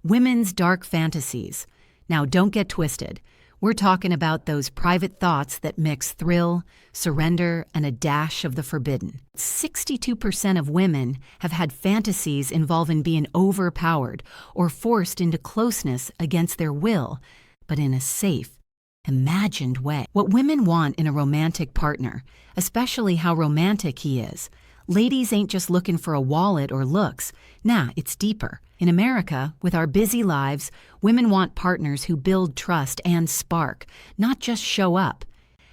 Women's dark fantasies. Now, don't get twisted. We're talking about those private thoughts that mix thrill, surrender, and a dash of the forbidden. 62% of women have had fantasies involving being overpowered or forced into closeness against their will, but in a safe, imagined way. What women want in a romantic partner, especially how romantic he is. Ladies ain't just looking for a wallet or looks. Nah, it's deeper. In America, with our busy lives, women want partners who build trust and spark, not just show up.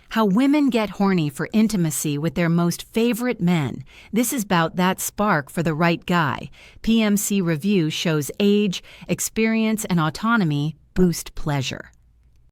How women get horny for intimacy with their most favorite men. This is about that spark for the right guy. PMC review shows age, experience, and autonomy boost pleasure.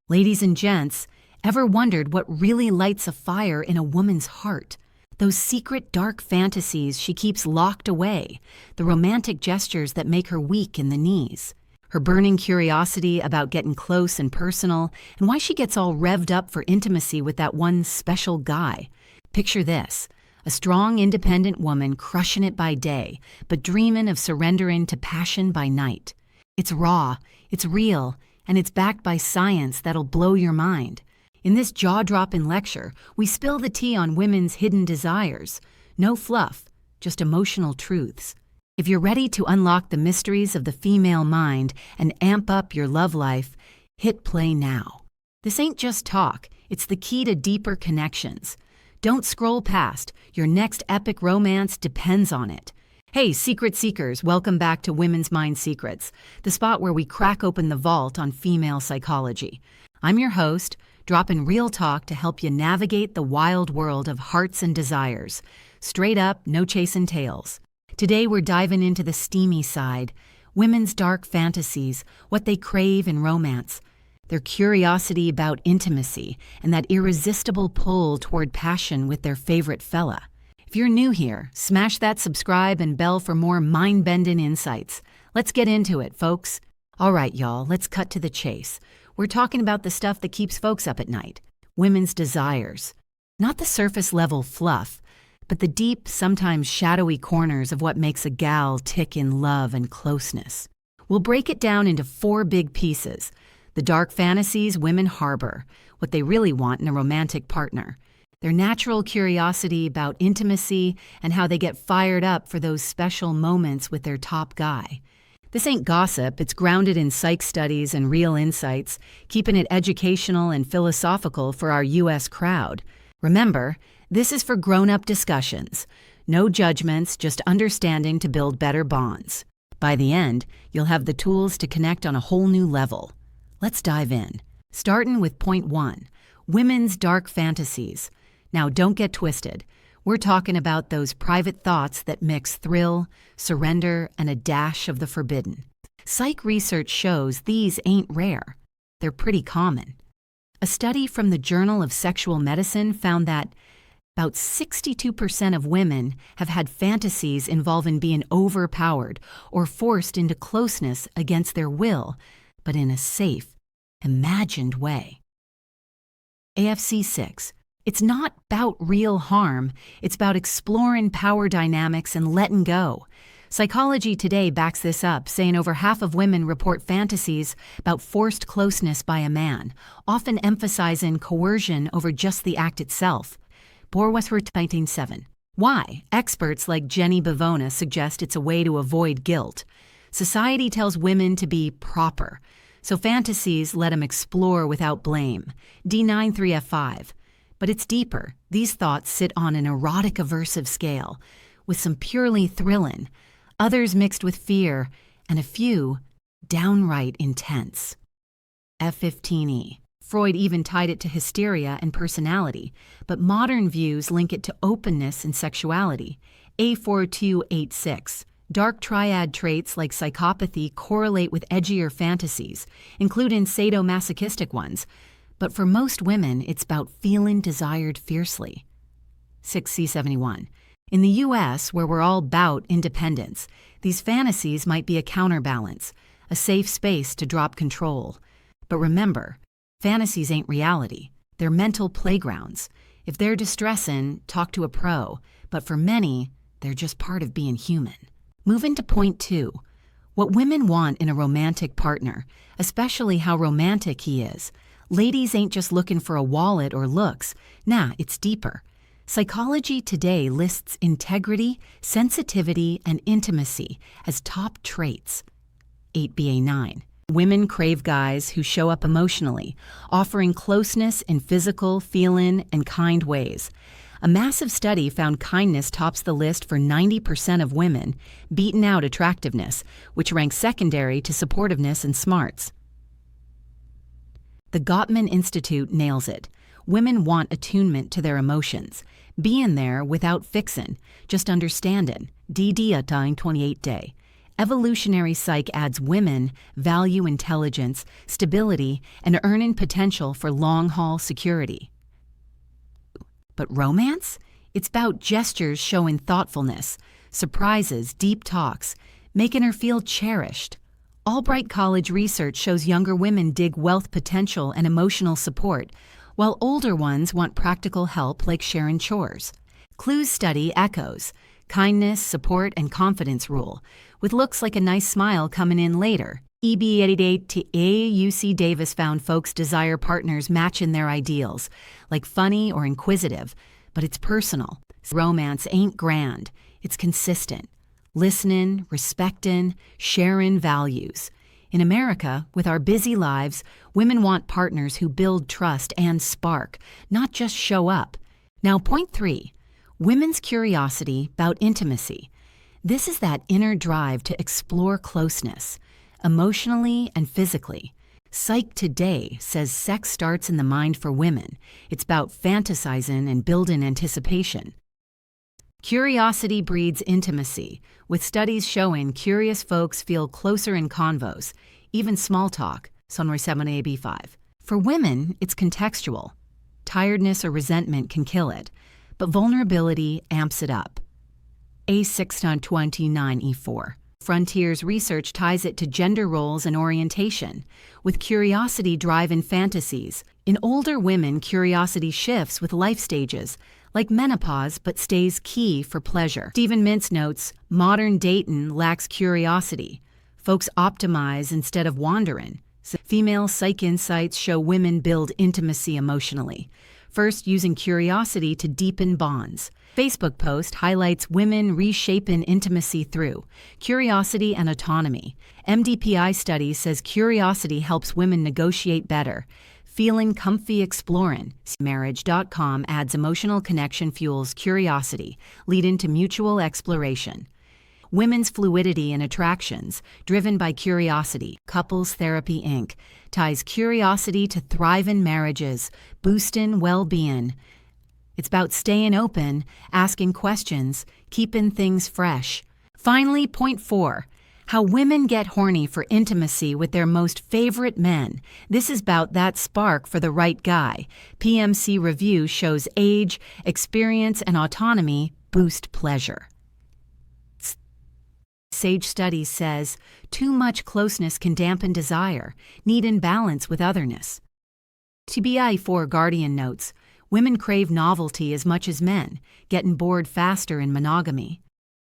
Ladies and gents, ever wondered what really lights a fire in a woman's heart? Those secret dark fantasies she keeps locked away, the romantic gestures that make her weak in the knees, her burning curiosity about getting close and personal, and why she gets all revved up for intimacy with that one special guy. Picture this, a strong, independent woman crushing it by day, but dreaming of surrendering to passion by night. It's raw, it's real, and it's backed by science that'll blow your mind. In this jaw-dropping lecture, we spill the tea on women's hidden desires. No fluff, just emotional truths. If you're ready to unlock the mysteries of the female mind and amp up your love life, hit play now. This ain't just talk, it's the key to deeper connections. Don't scroll past, your next epic romance depends on it. Hey, secret seekers, welcome back to Women's Mind Secrets, the spot where we crack open the vault on female psychology. I'm your host, dropping real talk to help you navigate the wild world of hearts and desires. Straight up, no chasing tails. Today we're diving into the steamy side, women's dark fantasies, what they crave in romance, their curiosity about intimacy, and that irresistible pull toward passion with their favorite fella. If you're new here, smash that subscribe and bell for more mind-bending insights. Let's get into it, folks. All right, y'all, let's cut to the chase. We're talking about the stuff that keeps folks up at night, women's desires. Not the surface-level fluff, but the deep, sometimes shadowy corners of what makes a gal tick in love and closeness. We'll break it down into 4 big pieces. The dark fantasies women harbor, what they really want in a romantic partner, their natural curiosity about intimacy, and how they get fired up for those special moments with their top guy. This ain't gossip, it's grounded in psych studies and real insights, keeping it educational and philosophical for our U.S. crowd. Remember, this is for grown-up discussions. No judgments, just understanding to build better bonds. By the end, you'll have the tools to connect on a whole new level. Let's dive in. Starting with point 1, women's dark fantasies. Now, don't get twisted. We're talking about those private thoughts that mix thrill, surrender, and a dash of the forbidden. Psych research shows these ain't rare. They're pretty common. A study from the Journal of Sexual Medicine found that about 62% of women have had fantasies involving being overpowered or forced into closeness against their will, but in a safe, imagined way. AFC 6. It's not about real harm, it's about exploring power dynamics and letting go. Psychology Today backs this up, saying over half of women report fantasies about forced closeness by a man, often emphasizing coercion over just the act itself. Borwesworth 19.7. Why? Experts like Jenny Bavona suggest it's a way to avoid guilt. Society tells women to be proper, so fantasies let them explore without blame. D93F5. But it's deeper. These thoughts sit on an erotic aversive scale, with some purely thrilling, others mixed with fear, and a few downright intense. F15E. Freud even tied it to hysteria and personality, but modern views link it to openness and sexuality. A4286. Dark triad traits like psychopathy correlate with edgier fantasies, including sadomasochistic ones, but for most women, it's about feeling desired fiercely. 6C71. In the U.S., where we're all about independence, these fantasies might be a counterbalance, a safe space to drop control. But remember, fantasies ain't reality. They're mental playgrounds. If they're distressing, talk to a pro. But for many, they're just part of being human. Moving to point 2. What women want in a romantic partner, especially how romantic he is. Ladies ain't just looking for a wallet or looks. Nah, it's deeper. Psychology Today lists integrity, sensitivity, and intimacy as top traits. 8BA9. Women crave guys who show up emotionally, offering closeness in physical, feelin', and kind ways. A massive study found kindness tops the list for 90% of women, beating out attractiveness, which ranks secondary to supportiveness and smarts. The Gottman Institute nails it. Women want attunement to their emotions, being there without fixin', just understandin'. DD 28 day. Evolutionary psych adds women value intelligence, stability, and earning potential for long-haul security. But romance? It's about gestures showing thoughtfulness, surprises, deep talks, making her feel cherished. Albright College research shows younger women dig wealth potential and emotional support, while older ones want practical help like sharing chores. Clues study echoes kindness, support, and confidence rule, with looks like a nice smile coming in later. EB88 to AUC Davis found folks desire partners matching their ideals, like funny or inquisitive, but it's personal. Romance ain't grand, it's consistent. Listening, respecting, sharing values. In America, with our busy lives, women want partners who build trust and spark, not just show up. Now, point 3, women's curiosity about intimacy. This is that inner drive to explore closeness, emotionally and physically. Psych Today says sex starts in the mind for women. It's about fantasizing and building anticipation. Curiosity breeds intimacy, with studies showing curious folks feel closer in convos, even small talk. Sonori 7AB5. For women, it's contextual. Tiredness or resentment can kill it, but vulnerability amps it up. A629E4. Frontiers research ties it to gender roles and orientation, with curiosity driving fantasies. In older women, curiosity shifts with life stages, like menopause, but stays key for pleasure. Stephen Mintz notes, modern datin' lacks curiosity. Folks optimize instead of wandering. Female psych insights show women build intimacy emotionally, first using curiosity to deepen bonds. Facebook post highlights women reshaping intimacy through curiosity and autonomy. MDPI study says curiosity helps women negotiate better. Feeling comfy exploring. Marriage.com adds emotional connection fuels curiosity, leading to mutual exploration. Women's fluidity and attractions, driven by curiosity. Couples Therapy Inc. ties curiosity to thriving marriages, boosting well-being. It's about staying open, asking questions, keeping things fresh. Finally, point 4. How women get horny for intimacy with their most favorite men. This is about that spark for the right guy. PMC review shows age, experience, and autonomy boost pleasure. Sage Studies says, too much closeness can dampen desire, need imbalance with otherness. TBI4 Guardian notes, women crave novelty as much as men, getting bored faster in monogamy.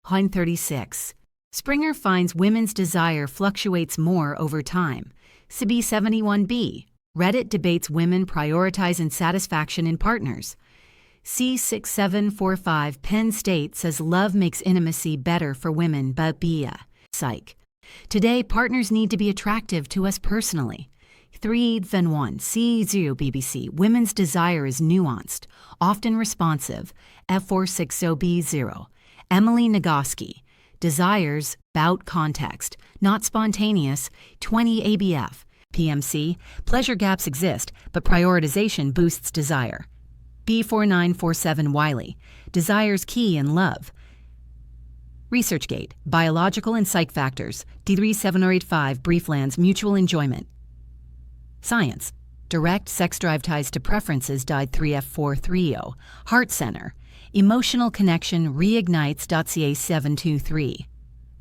Hein 36. Springer finds women's desire fluctuates more over time. CB71B. Reddit debates women prioritizing satisfaction in partners. C6745 Penn State says love makes intimacy better for women, but Psych. Today, partners need to be attractive to us personally. 3-1 C0 BBC. Women's desire is nuanced, often responsive. F460B0. Emily Nagoski. Desires, bout context, not spontaneous. 20 ABF. PMC. Pleasure gaps exist, but prioritization boosts desire. B4947 Wiley. Desires key in love. ResearchGate. Biological and psych factors. D3785 Brieflands mutual enjoyment. Science. Direct sex drive ties to preferences died 3F430. Heart Center. Emotional connection reignites. .ca723.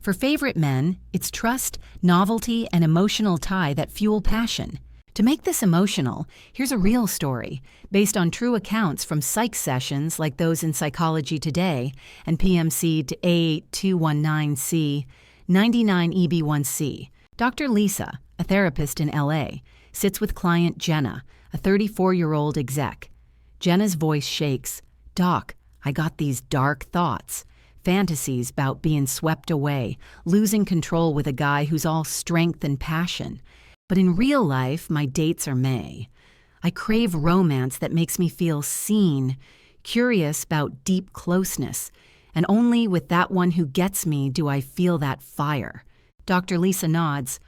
For favorite men, it's trust, novelty, and emotional tie that fuel passion. To make this emotional, here's a real story, based on true accounts from psych sessions like those in Psychology Today and PMC to A8219C. 99EB1C. Dr. Lisa, a therapist in LA, sits with client Jenna, a 34-year-old exec. Jenna's voice shakes. "Doc, I got these dark thoughts. Fantasies about being swept away, losing control with a guy who's all strength and passion. But in real life, my dates are meh. I crave romance that makes me feel seen, curious about deep closeness, and only with that one who gets me do I feel that fire." Dr. Lisa nods.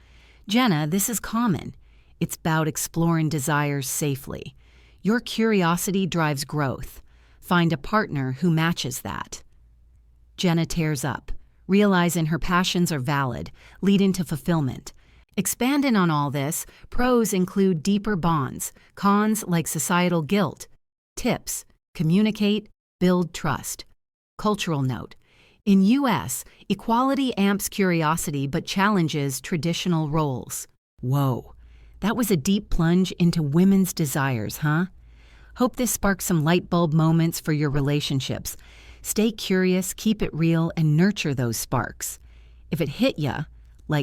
"Jenna, this is common. It's about exploring desires safely. Your curiosity drives growth. Find a partner who matches that." Jenna tears up, realizing her passions are valid, leading to fulfillment. Expanding on all this, pros include deeper bonds, cons like societal guilt. Tips: communicate, build trust. Cultural note: in U.S., equality amps curiosity but challenges traditional roles. Whoa, that was a deep plunge into women's desires, huh? Hope this sparks some light bulb moments for your relationships. Stay curious, keep it real, and nurture those sparks. If it hit ya,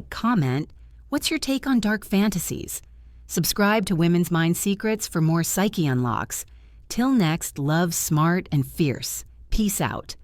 comment, what's your take on dark fantasies? Subscribe to Women's Mind Secrets for more psyche unlocks. Till next, love smart and fierce. Peace out.